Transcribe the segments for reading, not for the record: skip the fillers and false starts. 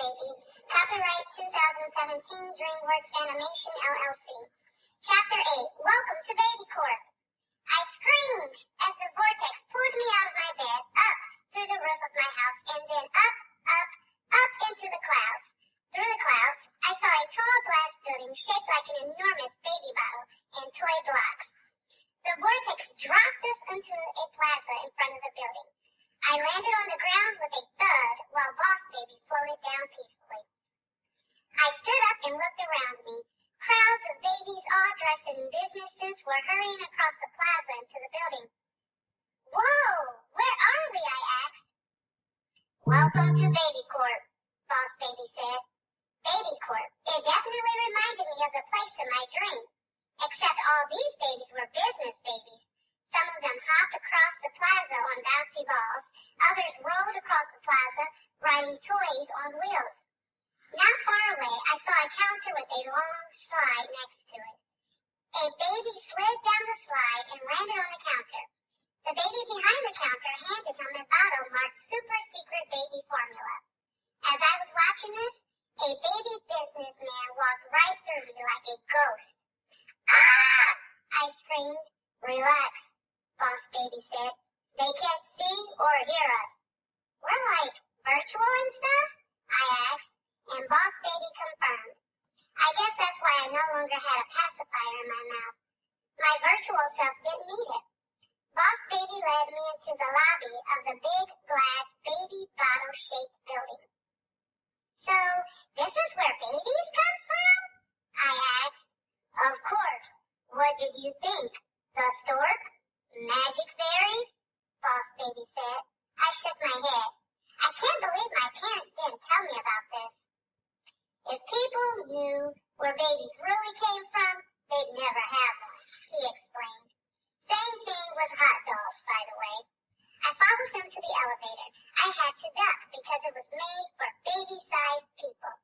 Baby. Copyright 2017 DreamWorks Animation LLC. Chapter 8. Welcome to Baby Corp. I screamed as the vortex pulled me out of my bed, up through the roof of my house, and then up into the clouds. Through the clouds, I saw a tall glass building shaped like an enormous baby bottle and toy blocks. The vortex dropped us into a plaza in front of the building. I landed on the ground with a thud while Boss Baby floated down peacefully. I stood up and looked around me. Crowds of babies all dressed in business suits were hurrying across the plaza into the building. Whoa, where are we? I asked. Welcome to Baby Corp, Boss Baby said. Baby Corp. It definitely reminded me of the place in my dream. Except all these babies were business babies. Some of them hopped across the plaza on bouncy balls. Others rolled across the plaza, riding toys on wheels. Not far away, I saw a counter with a long slide next to it. A baby slid down the slide and landed on the counter. The baby behind the counter handed him a bottle marked Super Secret Baby Formula. As I was watching this, a baby businessman walked right through me like a ghost. Ah! I screamed. Relax, Boss Baby said. They can't see or hear us. We're like virtual and stuff? I asked, and Boss Baby confirmed. I guess that's why I no longer had a pacifier in my mouth. My virtual self didn't need it. Boss Baby led me into the lobby of the big glass baby bottle-shaped building. So, this is where babies come from? I asked. Of course. What did you think? The stork? Magic fairies? Boss Baby said. I shook my head. I can't believe my parents didn't tell me about this. If people knew where babies really came from, they'd never have one, he explained. Same thing with hot dogs, by the way. I followed him to the elevator. I had to duck because it was made for baby-sized people.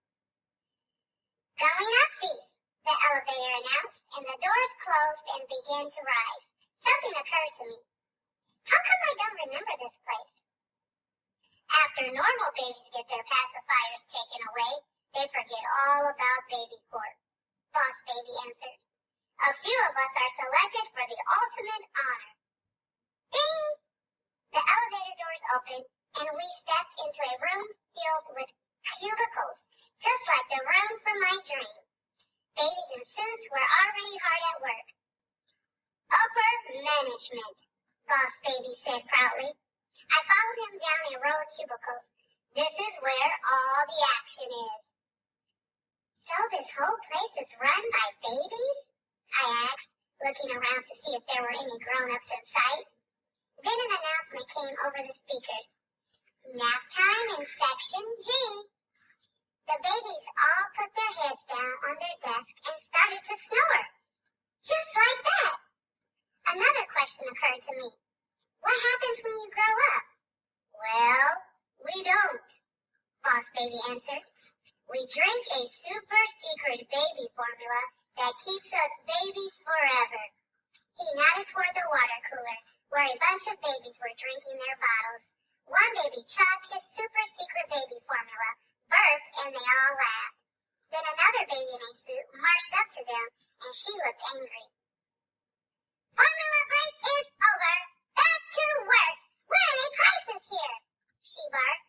Going upsies, the elevator announced, and the doors closed and began to rise. Something occurred to me. How come I don't remember this place? After normal babies get their pacifiers taken away, they forget all about Baby Corp, Boss Baby answered. A few of us are selected for the ultimate honor. Ding! The elevator doors opened, and we stepped into a room filled with cubicles, just like the room from my dream. Babies in suits were already hard at work. Upper management, Boss Baby said proudly. I followed him down a row of cubicles. This is where all the action is. So this whole place is run by babies? I asked, looking around to see if there were any grown-ups in sight. Then an announcement came over the speakers. Nap time in Section G. The babies all put their heads down on their desk and started to snore. Just like that. Another question occurred to me. What happens when you grow up? Well, we don't, Boss Baby answered. We drink a super secret baby formula that keeps us babies forever. He nodded toward the water cooler, where a bunch of babies were drinking their bottles. One baby chugged his super secret baby formula, burped, and they all laughed. Then another baby in a suit marched up to them, and she looked angry. Formula break is over. Back to work. We're in a crisis here, she barked.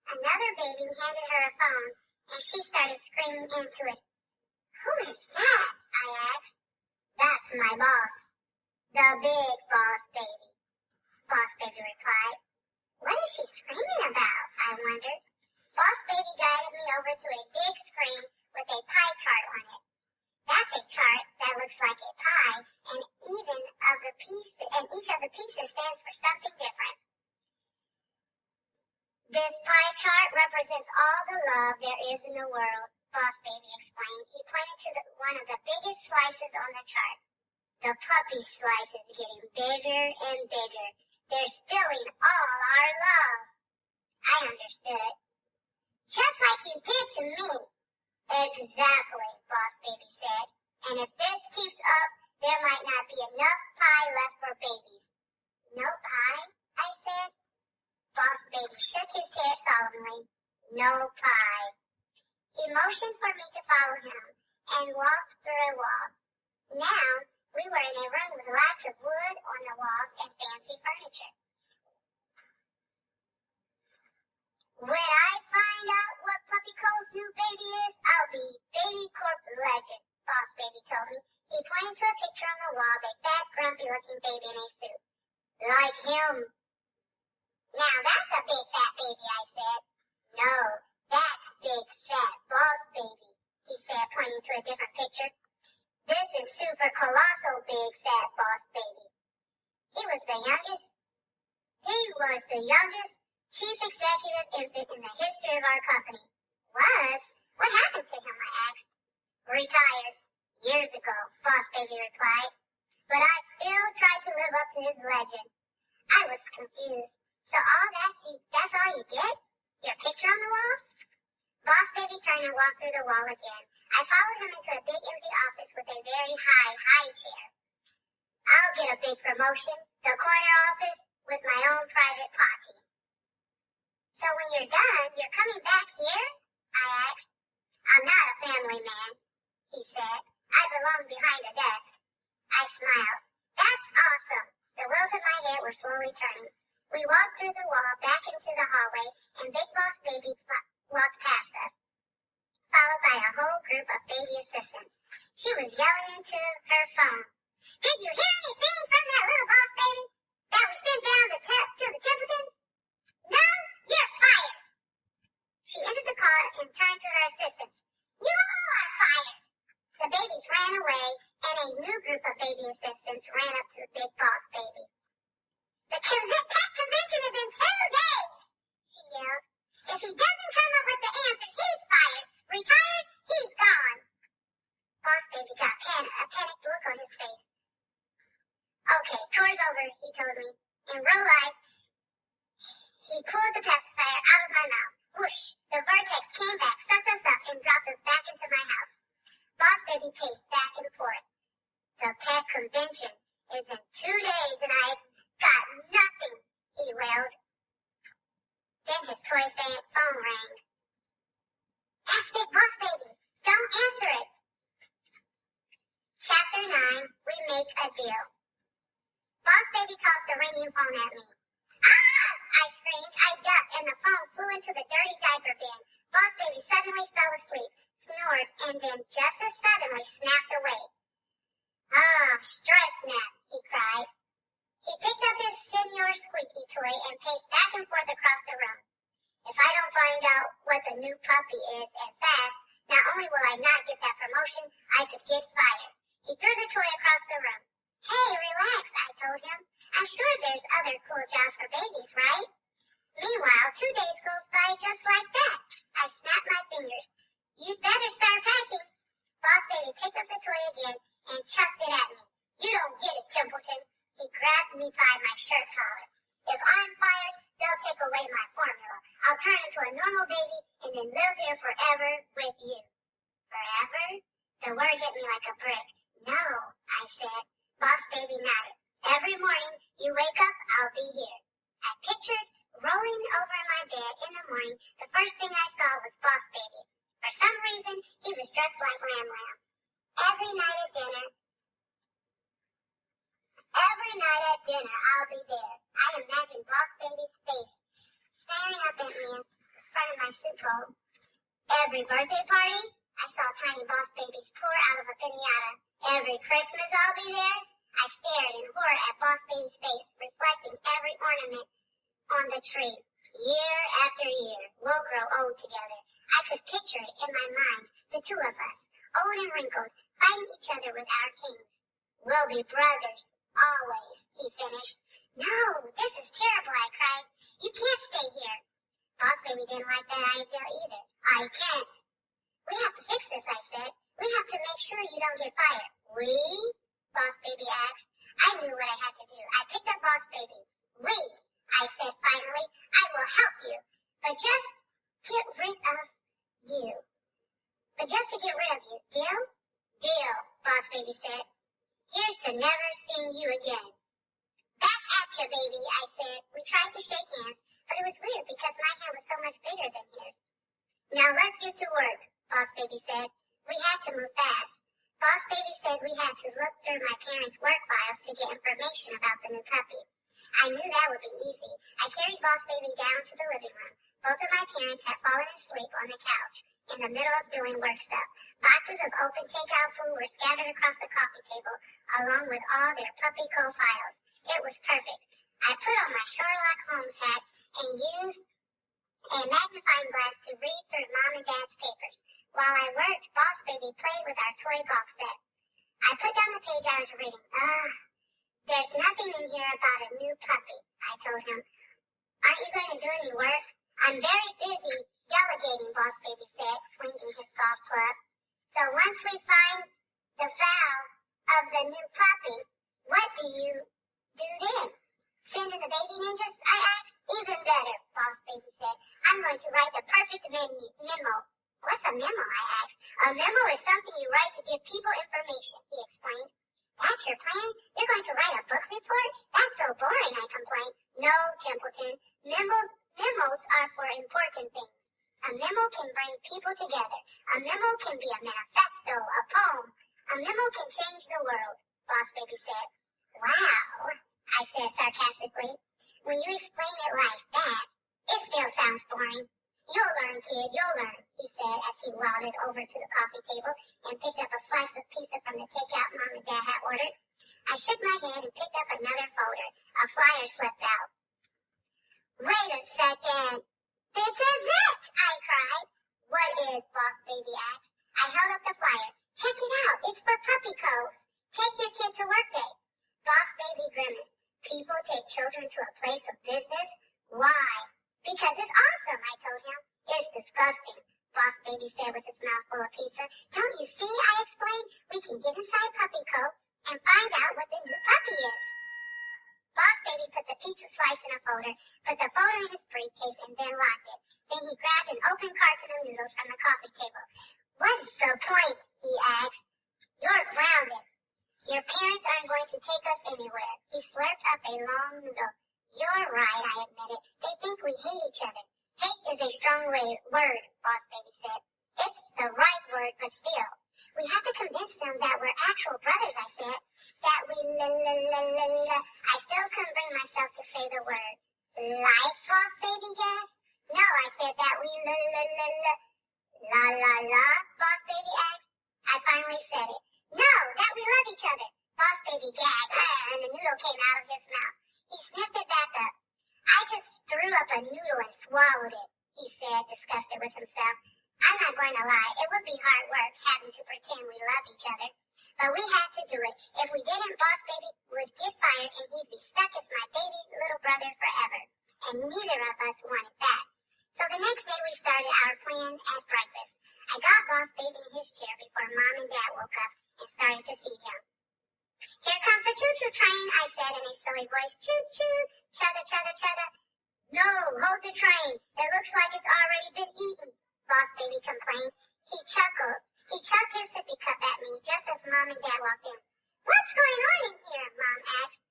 Another baby handed her a phone, and she started screaming into it. Who is that? I asked. That's my boss. The big Boss Baby, Boss Baby replied. What is she screaming about? I wondered. Boss Baby guided me over to a big screen with a pie chart on it. That's a chart that looks like a pie, and each of the pieces stands for something different. This pie chart represents all the love there is in the world, Boss Baby explained. He pointed to one of the biggest slices on the chart. The puppy slice is getting bigger and bigger. They're stealing all our love. I understood. Just like you did to me. Exactly, Boss Baby said. And if this keeps up, there might not be enough pie left for babies. No pie? I said. Boss Baby shook his hair solemnly. No pie. He motioned for me to follow him and walked through a wall. Now, we were in a room with lots of wood on the walls and fancy furniture. When I find out what Puppy Cole's new baby is, I'll be Baby Corp legend, Boss Baby told me. He pointed to a picture on the wall of a fat, grumpy-looking baby in a suit. Like him. Now that's a big fat baby, I said. No, that's big fat Boss Baby, he said, pointing to a different picture. This is super colossal big fat Boss Baby. He was the youngest chief executive infant in the history of our company. Was? What happened to him, I asked. Retired. Years ago, Boss Baby replied. But I still tried to live up to his legend. I was confused. So that's all you get? Your picture on the wall? Boss Baby turned and walked through the wall again. I followed him into a big empty office with a very high chair. I'll get a big promotion. The corner office with my own private party. So when you're done, you're coming back here? I asked. I'm not a family man, he said. I belong behind a desk. I smiled. That's awesome. The wheels of my hair were slowly turning. We walked through the wall back into the hallway, and Big Boss Baby walked past us, followed by a whole group of baby assistants. She was yelling into her phone. Did you hear anything from that little Boss Baby that we sent down to the Templeton? No? You're fired. She ended the call and turned to her assistants. You all are fired. The babies ran away, and a new group of baby assistants ran up to the Big Boss Baby. The pet convention is in 2 days, she yelled. If he doesn't come up with the answers, he's fired. Retired, he's gone. Boss Baby got a panicked look on his face. Okay, tour's over, he told me. In real life, he pulled the pacifier out of my mouth. Whoosh! The vortex came back, sucked us up, and dropped us back into my house. Boss Baby paced back and forth. The pet convention is in 2 days, and I've got nothing, he wailed. Then his toy phone rang. That's Big Boss Baby. Don't answer it. Chapter 9, We Make a Deal. Boss Baby tossed the ringing phone at me. Ah! I screamed. I ducked, and the phone flew into the dirty diaper bin. Boss Baby suddenly fell asleep, snored, and then just as suddenly snapped away. Ah, stress nap, he cried. He picked up his Senor Squeaky toy and paced back and forth across the room. If I don't find out what the new puppy is and fast, not only will I not get that promotion, I could get fired. He threw the toy across the room. Hey, relax, I told him. I'm sure there's other cool jobs for babies, right? Meanwhile, 2 days goes by just like that. I snapped my fingers. You'd better start packing. Boss Baby picked up the toy again and chucked it at me. You don't get it, Templeton. He grabbed me by my shirt collar. If I'm fired, they'll take away my formula. I'll turn into a normal baby and then live here forever with you. Forever? The word hit me like a brick. No, I said. Boss Baby nodded. Every morning you wake up, I'll be here. I pictured rolling over in my bed in the morning. The first thing I saw was Boss Baby. For some reason, he was dressed like Lamb Lamb. Every night at dinner, I'll be there. I imagine Boss Baby's face staring up at me in front of my soup bowl. Every birthday party, I saw tiny Boss Babies pour out of a piñata. Every Christmas I'll be there. I stared in horror at Boss Baby's face, reflecting every ornament on the tree. Year after year, we'll grow old together. I could picture it in my mind, the two of us, old and wrinkled, fighting each other with our kings. We'll be brothers, always, he finished. No, this is terrible, I cried. You can't stay here. Boss Baby didn't like that idea either. I can't. We have to fix this, I said. We have to make sure you don't get fired. We? Boss Baby asked. I knew what I had to do. I picked up Boss Baby. We, I said finally. I will help you. But just to get rid of you. Deal? Deal, Boss Baby said. Here's to never seeing you again. Back at you, baby, I said. We tried to shake hands, but it was weird because my hand was so much bigger than his. Now let's get to work. Boss Baby said. We had to move fast. Boss Baby said we had to look through my parents' work files to get information about the new puppy. I knew that would be easy. I carried Boss Baby down to the living room. Both of my parents had fallen asleep on the couch in the middle of doing work stuff. Boxes of open takeout food were scattered across the coffee table, along with all their puppy co-files. It was perfect. I put on my Sherlock Holmes hat and used a magnifying glass to read through Mom and Dad's papers. While I worked, Boss Baby played with our toy box set. I put down the page I was reading. There's nothing in here about a new puppy, I told him. Aren't you going to do any work? I'm very busy delegating, Boss Baby said, swinging his golf club. So once we find the fowl of the new puppy, what do you do then? Send in the baby ninjas? I asked. Even better, Boss Baby said. I'm going to write the perfect memo. What's a memo? I asked. A memo is something you write to give people information, he explained. That's your plan? You're going to write a book report? That's so boring, I complained. No, Templeton. Memos are for important things. A memo can bring people together. A memo can be a manifesto, a poem. A memo can change the world, Boss Baby said. Wow, I said sarcastically. When you explain it like that, it still sounds boring. You'll learn, kid, you'll learn, he said as he waddled over to the coffee table and picked up a slice of pizza from the takeout Mom and Dad had ordered. I shook my head and picked up another folder. A flyer slipped out. Wait a second. This is it, I cried. What is, Boss Baby asked. I held up the flyer. Check it out. It's for Puppy Coves. Take your kid to work day. Boss Baby grimaced. People take children to a place of business? Why? Because it's awesome, I told him. It's disgusting, Boss Baby said with his mouth full of pizza. Don't you see, I explained. We can get inside Puppy Cove and find out what the new puppy is. Boss Baby put the pizza slice in a folder, put the folder in his briefcase, and then locked it. Then he grabbed an open carton of noodles from the coffee table. What's the point? He asked. You're grounded. Your parents aren't going to take us anywhere. He slurped up a long noodle. You're right, I admitted. They think we hate each other. Hate is a strong word, Boss Baby said. It's the right word, but still. We have to convince them that we're actual brothers, I said. That we la. I still couldn't bring myself to say the word. Like, Boss Baby gasped? No, I said that we la. La, Boss Baby asked. I finally said it. No, that we love each other. Boss Baby gagged, and the noodle came out of his mouth. He sniffed it back up. I just threw up a noodle and swallowed it, he said, disgusted with himself. I'm not going to lie, it would be hard work having to pretend we love each other. But we had to do it. If we didn't, Boss Baby would get fired and he'd be stuck as my baby little brother forever. And neither of us wanted that. So the next day we started our plan at breakfast. I got Boss Baby in his chair before Mom and Dad woke up and started to feed him. Here comes the choo-choo train, I said in a silly voice. Choo-choo, chugga. No, hold the train. It looks like it's already been eaten, Boss Baby complained. He chuckled. He chucked his sippy cup at me just as Mom and Dad walked in. What's going on in here? Mom asked.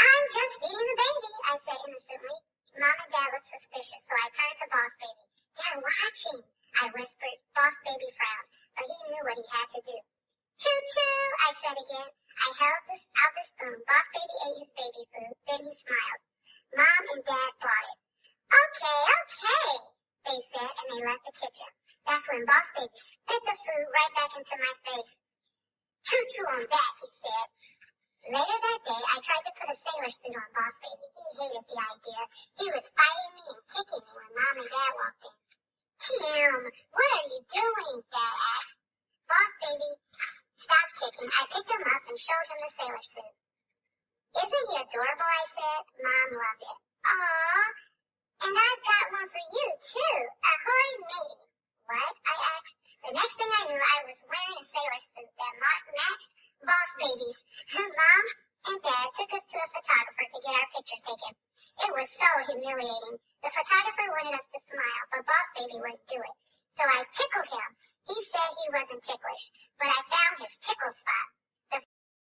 I'm just feeding the baby, I said innocently. Mom and Dad looked suspicious, so I turned to Boss Baby. They're watching, I whispered. Boss Baby frowned, but he knew what he had to do. Choo-choo, I said again. I held out the spoon. Boss Baby ate his baby food. Then he smiled. Mom and Dad bought it. Okay, they said, and they left the kitchen. That's when Boss Baby spit the food right back into my face. Choo-choo on that, he said. Later that day, I tried to put a sailor suit on Boss Baby. He hated the idea. He was fighting me and kicking me when Mom and Dad walked in. Tim, what are you doing? Dad asked. Boss Baby stopped kicking. I picked him up and showed him the sailor suit. Isn't he adorable, I said.